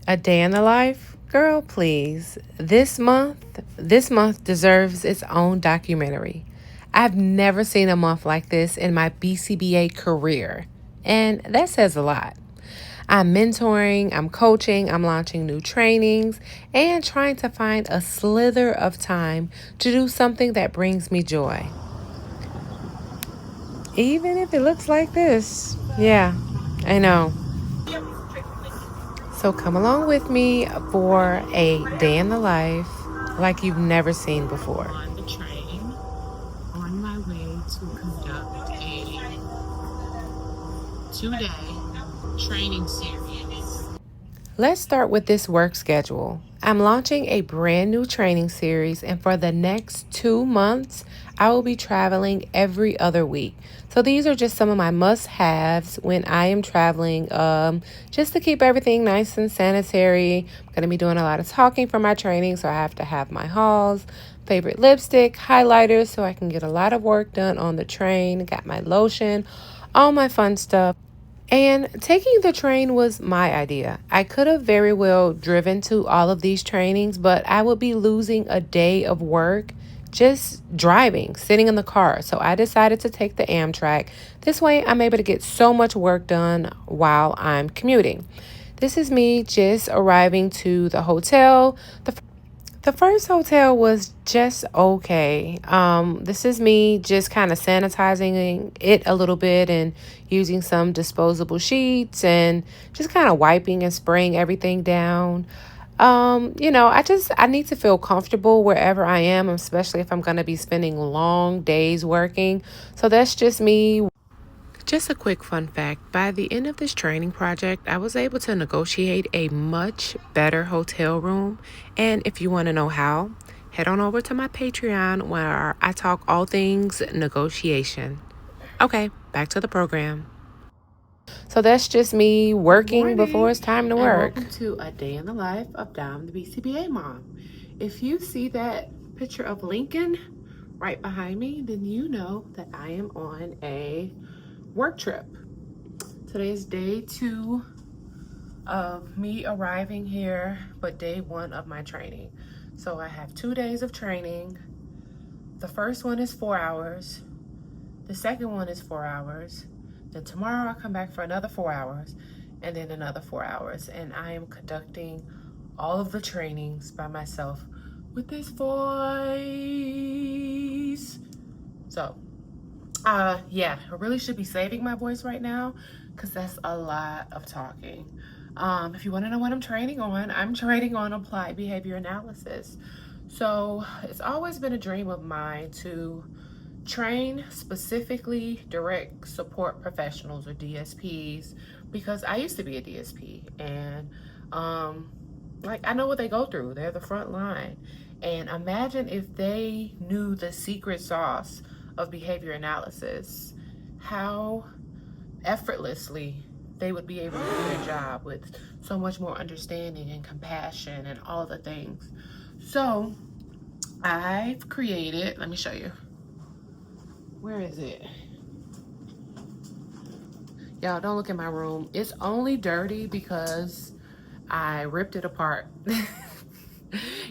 A day in the life? Girl, please. This month deserves its own documentary. I've never seen a month like this in my BCBA career, and that says a lot. I'm mentoring, I'm coaching, I'm launching new trainings, and trying to find a slither of time to do something that brings me joy. Even if it looks like this. Yeah, I know. So come along with me for a day in the life like you've never seen before. On the train, on my way to conduct a 2-day training series. Let's start with this work schedule. I'm launching a brand new training series, and for the next 2 months, I will be traveling every other week. So these are just some of my must-haves when I am traveling, just to keep everything nice and sanitary. I'm going to be doing a lot of talking for my training, so I have to have my hauls, favorite lipstick, highlighters, so I can get a lot of work done on the train. Got my lotion, all my fun stuff. And taking the train was my idea. I could have very well driven to all of these trainings, but I would be losing a day of work just driving, sitting in the car. So I decided to take the Amtrak. This way, I'm able to get so much work done while I'm commuting. This is me just arriving to the hotel. The first hotel was just okay. This is me just kind of sanitizing it a little bit and using some disposable sheets and just kind of wiping and spraying everything down. I need to feel comfortable wherever I am, especially if I'm going to be spending long days working. So that's just me. Just a quick fun fact, by the end of this training project, I was able to negotiate a much better hotel room. And if you want to know how, head on over to my Patreon where I talk all things negotiation. Okay, back to the program. So that's just me working before it's time to work. Welcome to a day in the life of Dom, the BCBA Mom. If you see that picture of Lincoln right behind me, then you know that I am on a work trip. Today is day 2 of me arriving here, but day 1 of my training. So I have 2 days of training. The first one is 4 hours. The second one is 4 hours. Then tomorrow I'll come back for another 4 hours, and then another 4 hours. And I am conducting all of the trainings by myself with this voice. So, I really should be saving my voice right now because that's a lot of talking. If you want to know what I'm training on, I'm training on applied behavior analysis. So it's always been a dream of mine to train specifically direct support professionals or DSPs because I used to be a DSP and I know what they go through. They're the front line. And imagine if they knew the secret sauce of behavior analysis, how effortlessly they would be able to do their job with so much more understanding and compassion and all the things. So I've created, let me show you. Where is it? Y'all, don't look in my room. It's only dirty because I ripped it apart.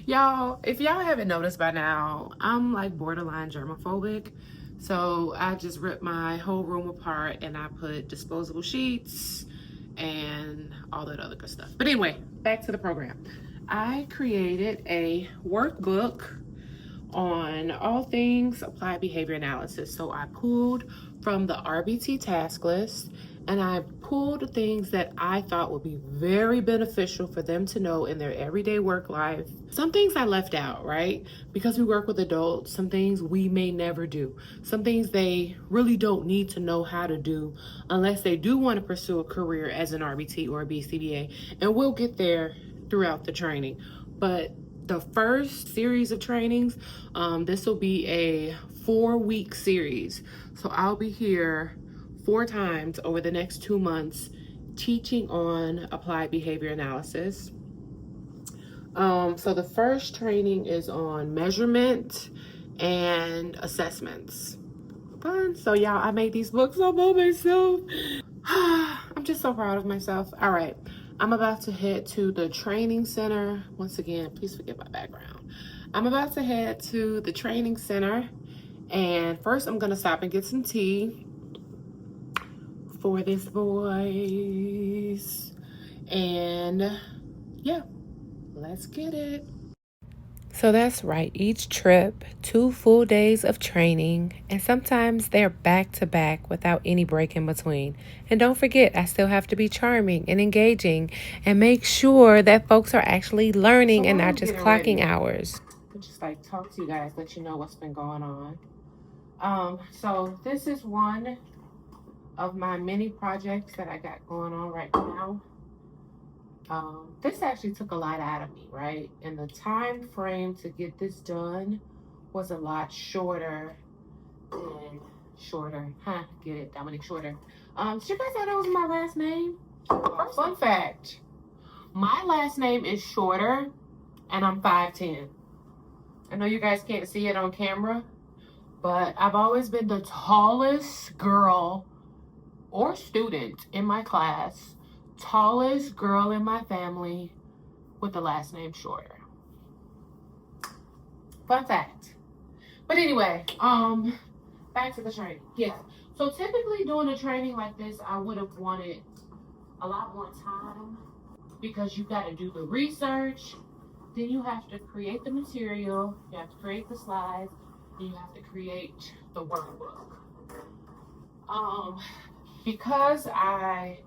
Y'all, if y'all haven't noticed by now, I'm like borderline germophobic. So I just ripped my whole room apart and I put disposable sheets and all that other good stuff. But anyway, back to the program. I created a workbook on all things applied behavior analysis. So I pulled from the RBT task list and I pulled things that I thought would be very beneficial for them to know in their everyday work life. Some things I left out, right? Because we work with adults, some things we may never do. Some things they really don't need to know how to do unless they do want to pursue a career as an RBT or a BCBA. And we'll get there throughout the training. But the first series of trainings, this will be a 4-week series. So I'll be here 4 times over the next 2 months teaching on applied behavior analysis. So the first training is on measurement and assessments. Fun. So y'all, I made these books all by myself. I'm just so proud of myself. All right. I'm about to head to the training center. Once again, please forgive my background. I'm about to head to the training center, and first I'm gonna stop and get some tea for this voice. And yeah, let's get it. So that's right, each trip, 2 full days of training, and sometimes they're back to back without any break in between. And don't forget, I still have to be charming and engaging and make sure that folks are actually learning and not just clocking hours. I'll just like talk to you guys, let you know what's been going on. So this is one of my many projects that I got going on right now. This actually took a lot out of me, right? And the time frame to get this done was a lot shorter than get it, Dominic Shorter. Did you guys know that was my last name? Fun fact, my last name is Shorter, and I'm 5'10". I know you guys can't see it on camera, but I've always been the tallest girl or student in my class, tallest girl in my family with the last name Shorter. Fun fact. But anyway, back to the training. Yeah. So typically doing a training like this, I would have wanted a lot more time because you got to do the research, then you have to create the material, you have to create the slides, and you have to create the workbook. Because I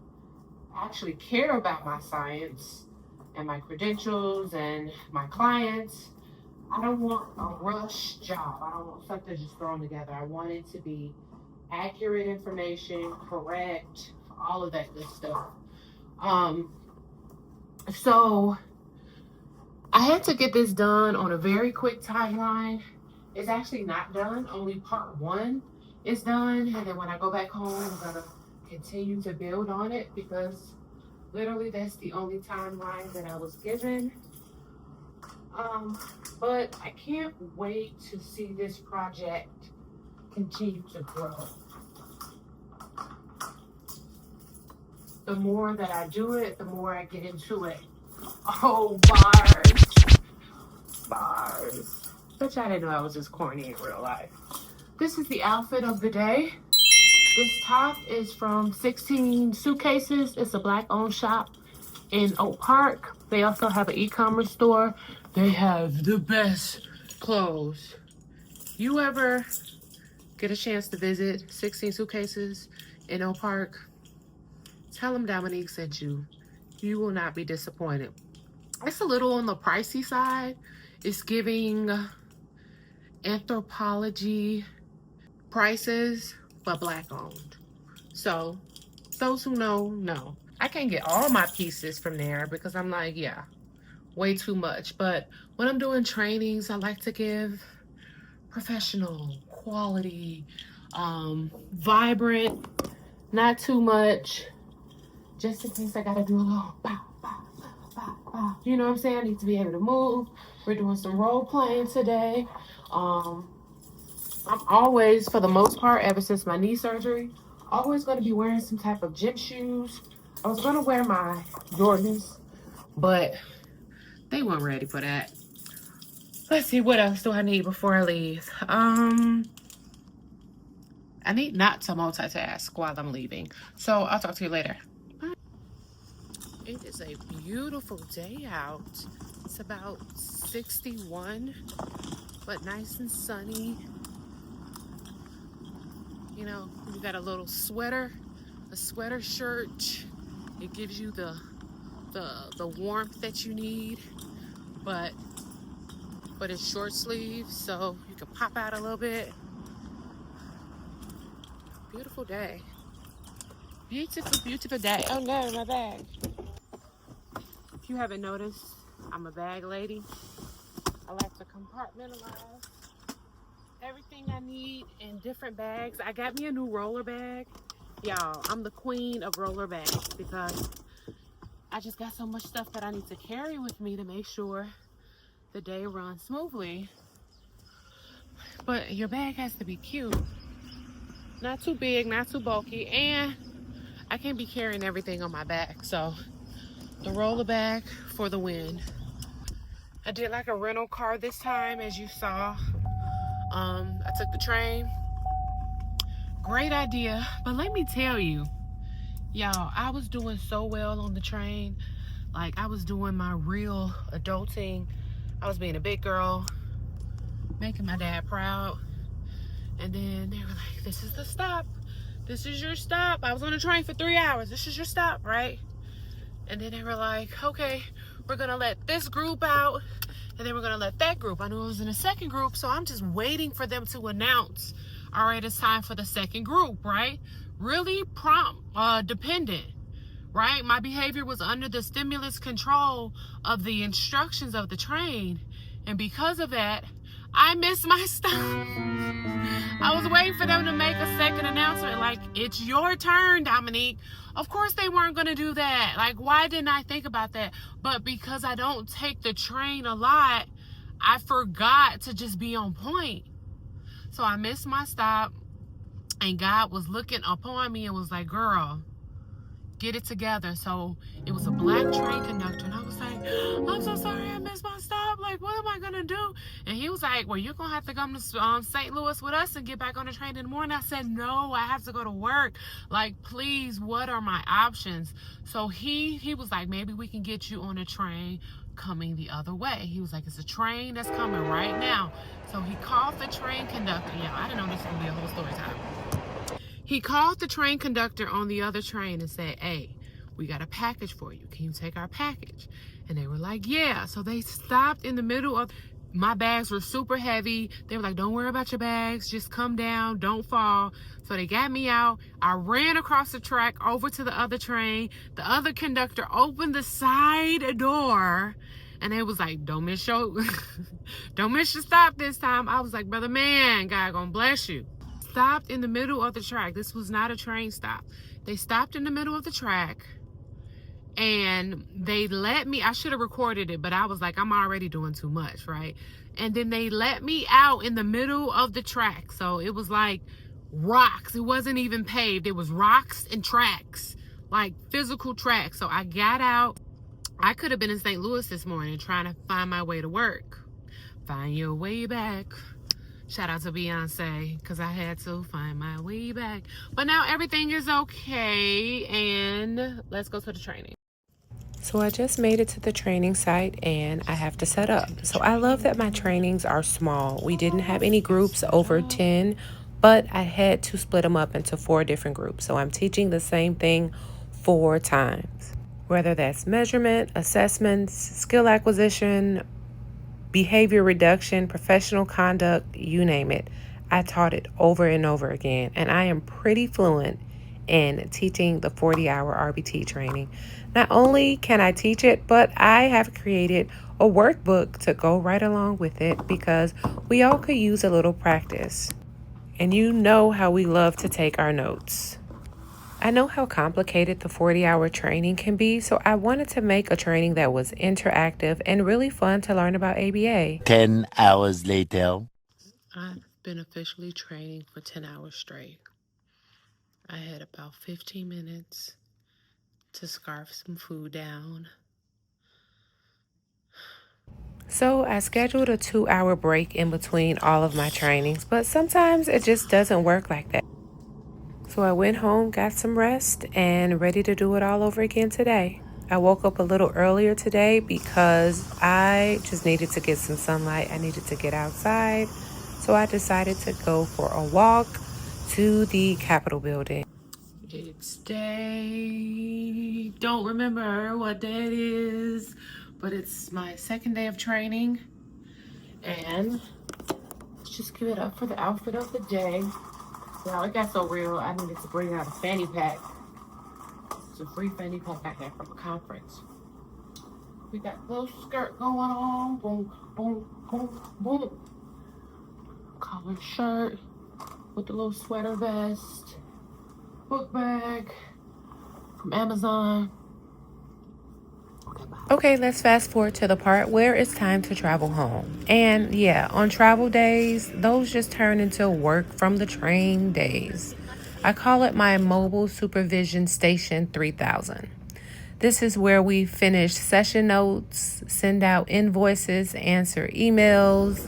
actually care about my science and my credentials and my clients, I don't want a rush job. I don't want something just thrown together. I want it to be accurate information, correct, all of that good stuff. So I had to get this done on a very quick timeline. It's actually not done. Only part 1 is done. And then when I go back home, I'm gonna continue to build on it because literally that's the only timeline that I was given. But I can't wait to see this project continue to grow. The more that I do it, the more I get into it. Oh, bars. Bet you I didn't know I was this corny in real life. This is the outfit of the day. This top is from 16 Suitcases. It's a Black-owned shop in Oak Park. They also have an e-commerce store. They have the best clothes. You ever get a chance to visit 16 Suitcases in Oak Park, tell them Dominique sent you. You will not be disappointed. It's a little on the pricey side. It's giving anthropology prices, but Black-owned. So those who know. I can't get all my pieces from there because I'm like, yeah, way too much. But when I'm doing trainings, I like to give professional, quality, vibrant, not too much, just in case I gotta do a little bow, bow, bow, bow. You know what I'm saying? I need to be able to move. We're doing some role playing today. I'm always, for the most part, ever since my knee surgery, always going to be wearing some type of gym shoes. I was going to wear my Jordans, but they weren't ready for that. Let's see, what else do I need before I leave? I need not to multitask while I'm leaving. So I'll talk to you later. Bye. It is a beautiful day out. It's about 61, but nice and sunny. You know, you got a little sweater, a sweater shirt. It gives you the warmth that you need, but it's short sleeve, so you can pop out a little bit. Beautiful day. Beautiful, beautiful day. Oh no, my bag. If you haven't noticed, I'm a bag lady. I like to compartmentalize everything I need in different bags. I got me a new roller bag. Y'all, I'm the queen of roller bags because I just got so much stuff that I need to carry with me to make sure the day runs smoothly. But your bag has to be cute. Not too big, not too bulky, and I can't be carrying everything on my back. So The roller bag for the win. I did like a rental car this time, as you saw. I took the train. Great idea. But let me tell you, y'all, I was doing so well on the train. Like, I was doing my real adulting. I was being a big girl, making my dad proud. And then they were like, this is the stop. This is your stop. I was on the train for 3 hours. This is your stop, right? And then they were like, okay, we're going to let this group out. And then we're going to let that group. I knew it was in a second group, so I'm just waiting for them to announce, all right, it's time for the second group, right? Really prompt, dependent, right? My behavior was under the stimulus control of the instructions of the train. And because of that, I missed my stop. I was waiting for them to make a second announcement, like, it's your turn, Dominique. Of course they weren't going to do that. Like, why didn't I think about that? But because I don't take the train a lot, I forgot to just be on point. So I missed my stop, and God was looking upon me and was like, girl, get it together. So it was a black train conductor, and I was like, I'm so sorry, I missed my stop. Like, what am I gonna do? And he was like, well, you're gonna have to come to St. Louis with us and get back on the train in the morning. I said, no, I have to go to work. Like, please, what are my options? So he was like, maybe we can get you on a train coming the other way. He was like, it's a train that's coming right now. So he called the train conductor. Yeah, I didn't know this was gonna be a whole story time. He called the train conductor on the other train and said, hey, we got a package for you. Can you take our package? And they were like, yeah. So they stopped in the middle of, my bags were super heavy. They were like, don't worry about your bags. Just come down. Don't fall. So they got me out. I ran across the track over to the other train. The other conductor opened the side door. And they was like, don't miss your, don't miss your stop this time. I was like, brother man, God gonna bless you. Stopped in the middle of the track. This was not a train stop. They stopped in the middle of the track and they let me, I should have recorded it, but I was like, I'm already doing too much, right? And then they let me out in the middle of the track. So it was like rocks. It wasn't even paved. It was rocks and tracks, like physical tracks. So I got out. I could have been in St. Louis this morning trying to find my way to work. Find your way back. Shout out to Beyonce, because I had to find my way back. But now everything is okay, and let's go to the training. So I just made it to the training site and I have to set up. So I love that my trainings are small. We didn't have any groups over 10, but I had to split them up into 4 different groups. So I'm teaching the same thing 4 times, whether that's measurement, assessments, skill acquisition, behavior reduction, professional conduct, you name it. I taught it over and over again, and I am pretty fluent in teaching the 40-hour RBT training. Not only can I teach it, but I have created a workbook to go right along with it because we all could use a little practice. And you know how we love to take our notes. I know how complicated the 40-hour training can be, so I wanted to make a training that was interactive and really fun to learn about ABA. 10 hours later. I've been officially training for 10 hours straight. I had about 15 minutes to scarf some food down. So I scheduled a 2-hour break in between all of my trainings, but sometimes it just doesn't work like that. So I went home, got some rest, and ready to do it all over again today. I woke up a little earlier today because I just needed to get some sunlight. I needed to get outside. So I decided to go for a walk to the Capitol building. It's day, don't remember what day it is, but it's my second day of training. And let's just give it up for the outfit of the day. Now it got so real, I needed to bring out a fanny pack. It's a free fanny pack I had from a conference. We got a little skirt going on, boom, boom, boom, boom. Collared shirt with the little sweater vest, book bag from Amazon. Okay, let's fast forward to the part where it's time to travel home. And yeah, on travel days, those just turn into work from the train days. I call it my mobile supervision station 3000. This is where we finish session notes, send out invoices, answer emails,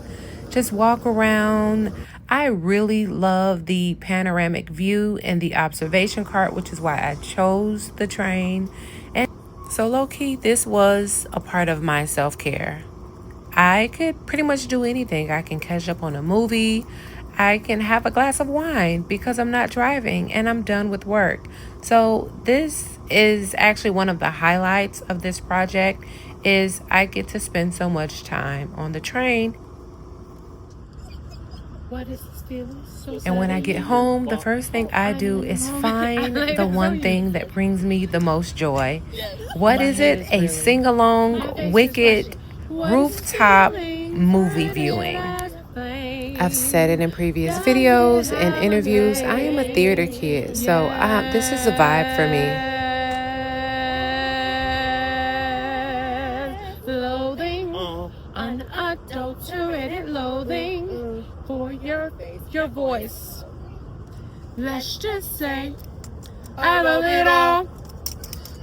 just walk around. I really love the panoramic view and the observation cart, which is why I chose the train. And so low-key, this was a part of my self-care. I could pretty much do anything. I can catch up on a movie. I can have a glass of wine because I'm not driving and I'm done with work. So this is actually one of the highlights of this project is I get to spend so much time on the train. What is this feeling? So And when I get home, the first thing I do is find the one thing that brings me the most joy. What is it? A sing-along, wicked rooftop movie viewing. I've said it in previous videos and interviews. I am a theater kid, so this is a vibe for me. Loathing, unadulterated loathing for your voice. Let's just say I love it all.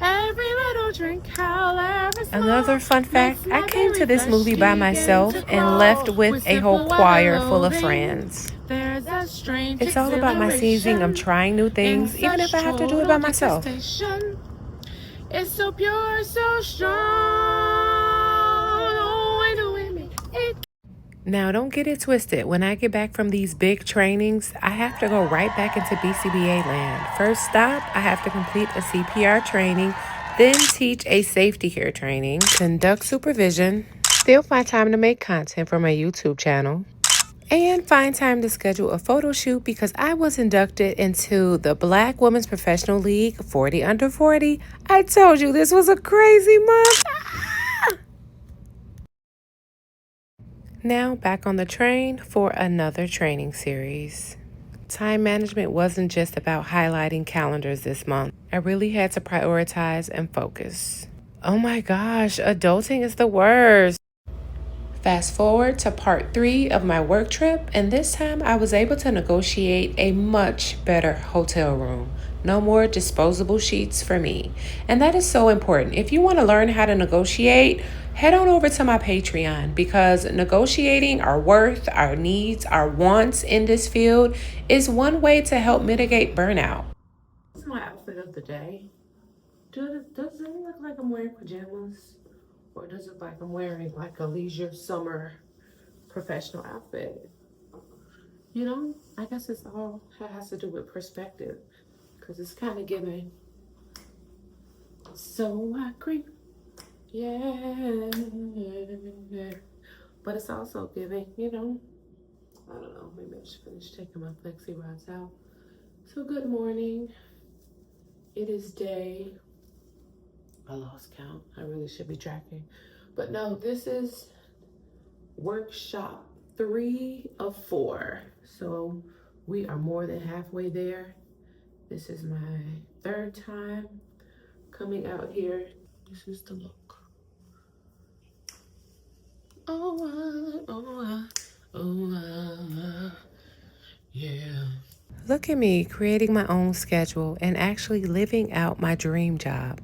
Every little drink, however small. Another fun fact, I came to this movie by myself and left with a whole choir full of friends. It's all about my seasoning. I'm trying new things, even if I have to do it by myself. It's so pure, so strong. Now, don't get it twisted. When I get back from these big trainings, I have to go right back into BCBA land. First stop, I have to complete a CPR training, then teach a safety care training, conduct supervision, still find time to make content for my YouTube channel, and find time to schedule a photo shoot because I was inducted into the Black Women's Professional League 40 Under 40. I told you this was a crazy month. Now back on the train for another training series. Time management wasn't just about highlighting calendars this month. I really had to prioritize and focus. Oh my gosh, adulting is the worst. Fast forward to part 3 of my work trip, and this time I was able to negotiate a much better hotel room. No more disposable sheets for me. And that is so important. If you want to learn how to negotiate, head on over to my Patreon because negotiating our worth, our needs, our wants in this field is one way to help mitigate burnout. This is my outfit of the day. Does it look like I'm wearing pajamas? Or does it look like I'm wearing like a leisure summer professional outfit? You know, I guess it's all has to do with perspective. Because it's kind of giving. So I creep. Yeah. But it's also giving, I don't know, maybe I should finish taking my flexi rods out. So good morning. It is I lost count. I really should be tracking. But no, this is workshop 3 of 4. So we are more than halfway there. This is my 3rd time coming out here. This is the look. Yeah. Look at me creating my own schedule and actually living out my dream job.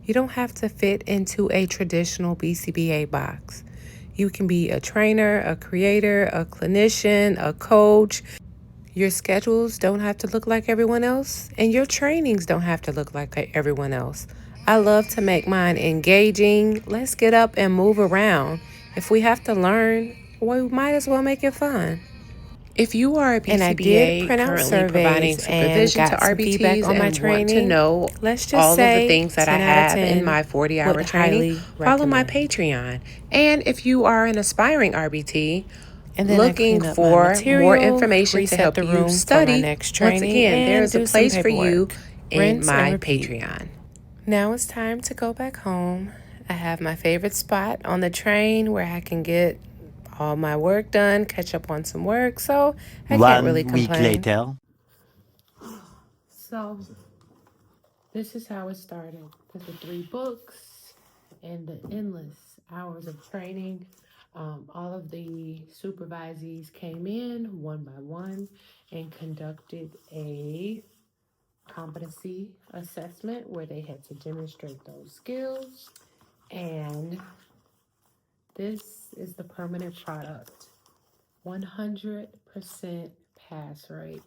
You don't have to fit into a traditional BCBA box. You can be a trainer, a creator, a clinician, a coach. Your schedules don't have to look like everyone else, and your trainings don't have to look like everyone else. I love to make mine engaging. Let's get up and move around. If we have to learn, we might as well make it fun. If you are a BCBA currently providing supervision to RBTs on my training, want to know let's just all of the things that I have in my 40-hour training, follow my Patreon. And if you are an aspiring RBT, and then looking for more information to help you study next training, once again, there's a place for you in my Patreon. Now it's time to go back home. I have my favorite spot on the train where I can get all my work done, catch up on some work, so I can't really complain. 1 week later. So this is how it started with the 3 books and the endless hours of training. All of the supervisees came in one by one and conducted a competency assessment where they had to demonstrate those skills. And this is the permanent product. 100% pass rate.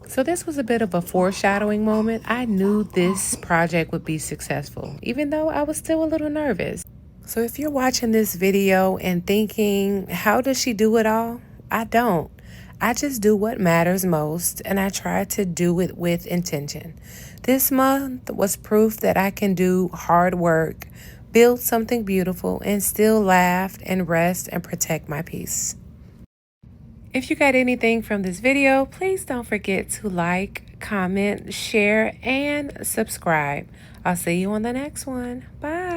So this was a bit of a foreshadowing moment. I knew this project would be successful, even though I was still a little nervous. So if you're watching this video and thinking, how does she do it all? I don't. I just do what matters most, and I try to do it with intention. This month was proof that I can do hard work, build something beautiful, and still laugh and rest and protect my peace. If you got anything from this video, please don't forget to like, comment, share, and subscribe. I'll see you on the next one. Bye.